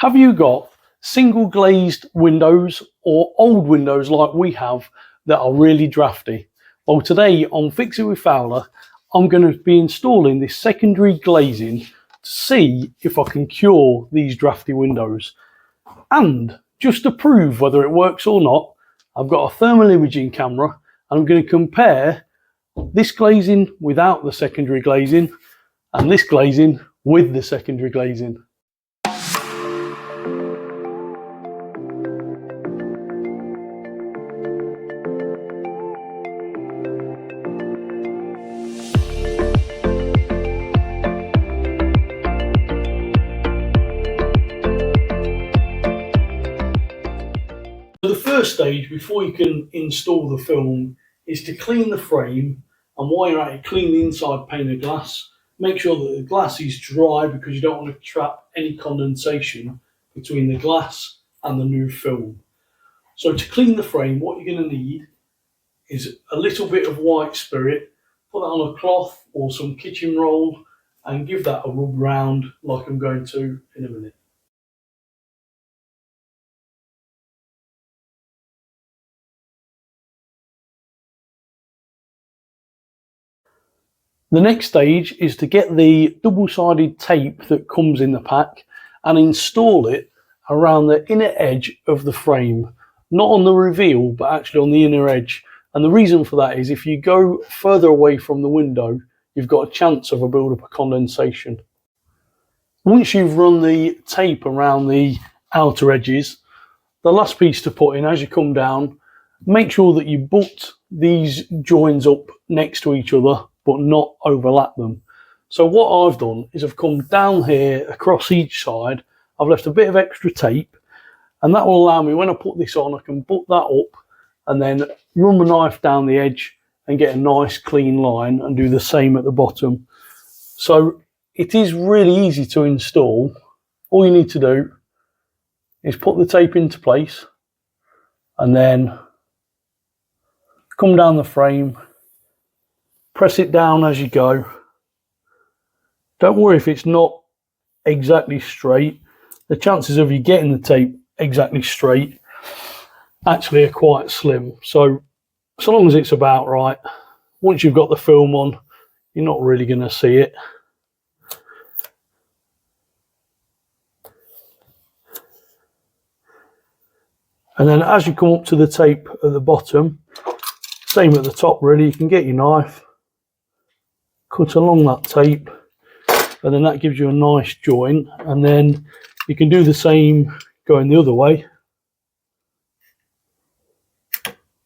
Have you got single glazed windows or old windows like we have that are really drafty? Well, today on Fix It with Fowler, I'm going to be installing this secondary glazing to see if I can cure these drafty windows. And just to prove whether it works or not, I've got a thermal imaging camera and I'm going to compare this glazing without the secondary glazing and this glazing with the secondary glazing. The first stage before you can install the film is to clean the frame, and while you're at it, clean the inside pane of glass. Make sure that the glass is dry because you don't want to trap any condensation between the glass and the new film. So to clean the frame, what you're going to need is a little bit of white spirit. Put that on a cloth or some kitchen roll and give that a rub round like I'm going to in a minute. The next stage is to get the double-sided tape that comes in the pack and install it around the inner edge of the frame. Not on the reveal, but actually on the inner edge. And the reason for that is if you go further away from the window, you've got a chance of a build-up of condensation. Once you've run the tape around the outer edges, the last piece to put in as you come down, make sure that you butt these joins up next to each other, but not overlap them. So what I've done is I've come down here across each side, I've left a bit of extra tape, and that will allow me, when I put this on, I can butt that up and then run my knife down the edge and get a nice clean line and do the same at the bottom. So it is really easy to install. All you need to do is put the tape into place and then come down the frame, press it down as you go. Don't worry if it's not exactly straight. The chances of you getting the tape exactly straight actually are quite slim. So long as it's about right, once you've got the film on, you're not really going to see it. And then as you come up to the tape at the bottom, same at the top really, you can get your knife, cut along that tape, and then that gives you a nice joint, and then you can do the same going the other way.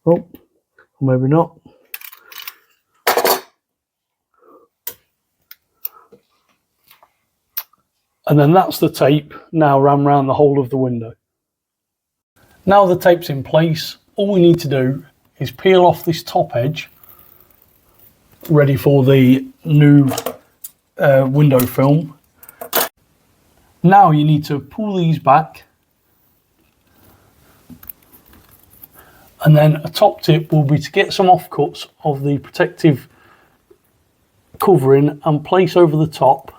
Oh, maybe not. And then that's the tape now ran around the whole of the window. Now the tape's in place, all we need to do is peel off this top edge, ready for the new window film. Now you need to pull these back, and then a top tip will be to get some offcuts of the protective covering and place over the top,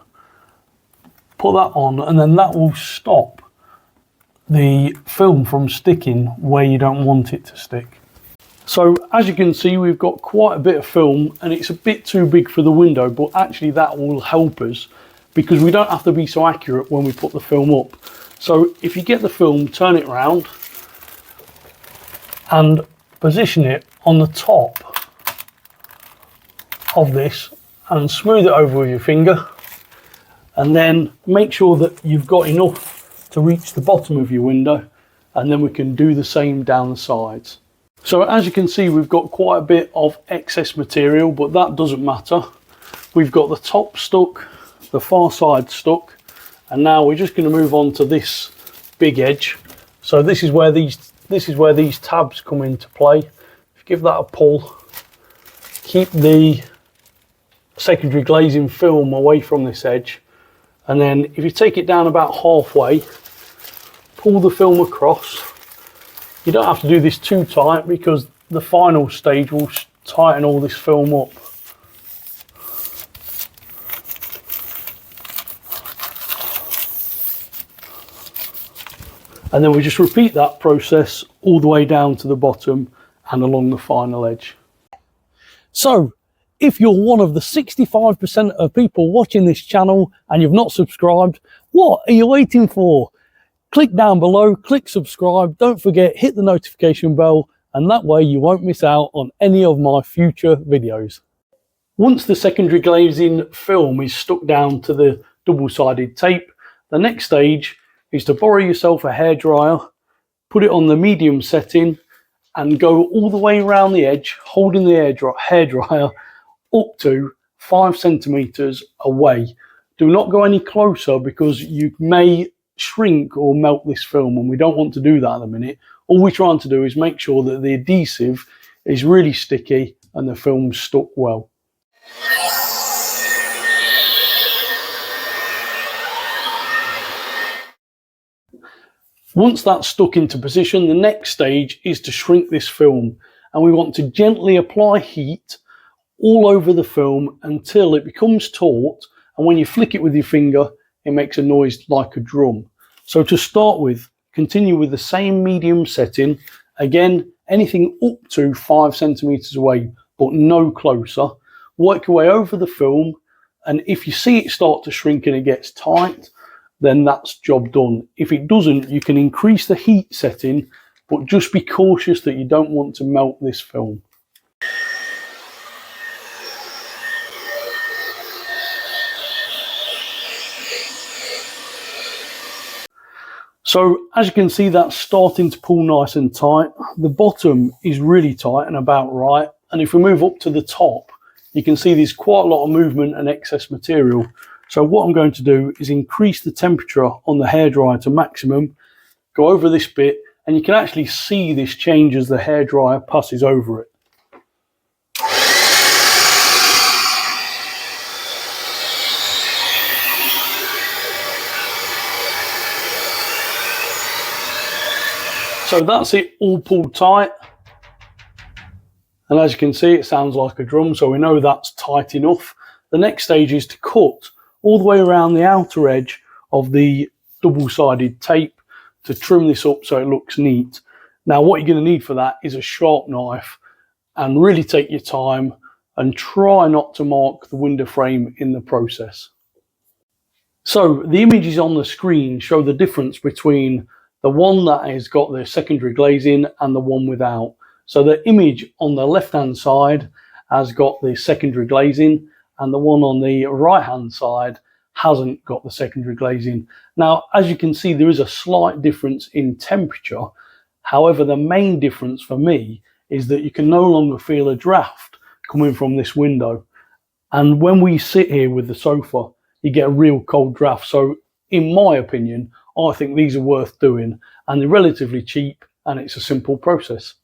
put that on, and then that will stop the film from sticking where you don't want it to stick. So as you can see, we've got quite a bit of film and it's a bit too big for the window, but actually that will help us because we don't have to be so accurate when we put the film up. So if you get the film, turn it around and position it on the top of this and smooth it over with your finger, and then make sure that you've got enough to reach the bottom of your window, and then we can do the same down the sides. So as you can see, we've got quite a bit of excess material, but that doesn't matter. We've got the top stuck, the far side stuck, and now we're just going to move on to this big edge. So this is where these tabs come into play. If you give that a pull, keep the secondary glazing film away from this edge, and then if you take it down about halfway, pull the film across. You don't have to do this too tight because the final stage will tighten all this film up. And then we just repeat that process all the way down to the bottom and along the final edge. So if you're one of the 65% of people watching this channel and you've not subscribed, what are you waiting for? Click down below, click subscribe, don't forget, hit the notification bell, and that way you won't miss out on any of my future videos. Once the secondary glazing film is stuck down to the double-sided tape, the next stage is to borrow yourself a hairdryer, put it on the medium setting, and go all the way around the edge, holding the hairdryer up to 5 centimeters away. Do not go any closer because you may shrink or melt this film, and we don't want to do that at a minute. All we're trying to do is make sure that the adhesive is really sticky and the film's stuck well. Once that's stuck into position, the next stage is to shrink this film, and we want to gently apply heat all over the film until it becomes taut, and when you flick it with your finger it makes a noise like a drum. So to start with, continue with the same medium setting, again anything up to 5 centimeters away but no closer. Work your way over the film, and if you see it start to shrink and it gets tight, then that's job done. If it doesn't, you can increase the heat setting, but just be cautious that you don't want to melt this film. So as you can see, that's starting to pull nice and tight. The bottom is really tight and about right, and if we move up to the top, you can see there's quite a lot of movement and excess material. So what I'm going to do is increase the temperature on the hairdryer to maximum, go over this bit, and you can actually see this change as the hairdryer passes over it. So that's it all pulled tight. And as you can see, it sounds like a drum, so we know that's tight enough. The next stage is to cut all the way around the outer edge of the double-sided tape to trim this up so it looks neat. Now what you're going to need for that is a sharp knife, and really take your time and try not to mark the window frame in the process. So the images on the screen show the difference between the one that has got the secondary glazing and the one without. So the image on the left hand side has got the secondary glazing, and the one on the right hand side hasn't got the secondary glazing. Now as you can see, there is a slight difference in temperature. However, the main difference for me is that you can no longer feel a draft coming from this window, and when we sit here with the sofa you get a real cold draft. So in my opinion, I think these are worth doing, and they're relatively cheap, and it's a simple process.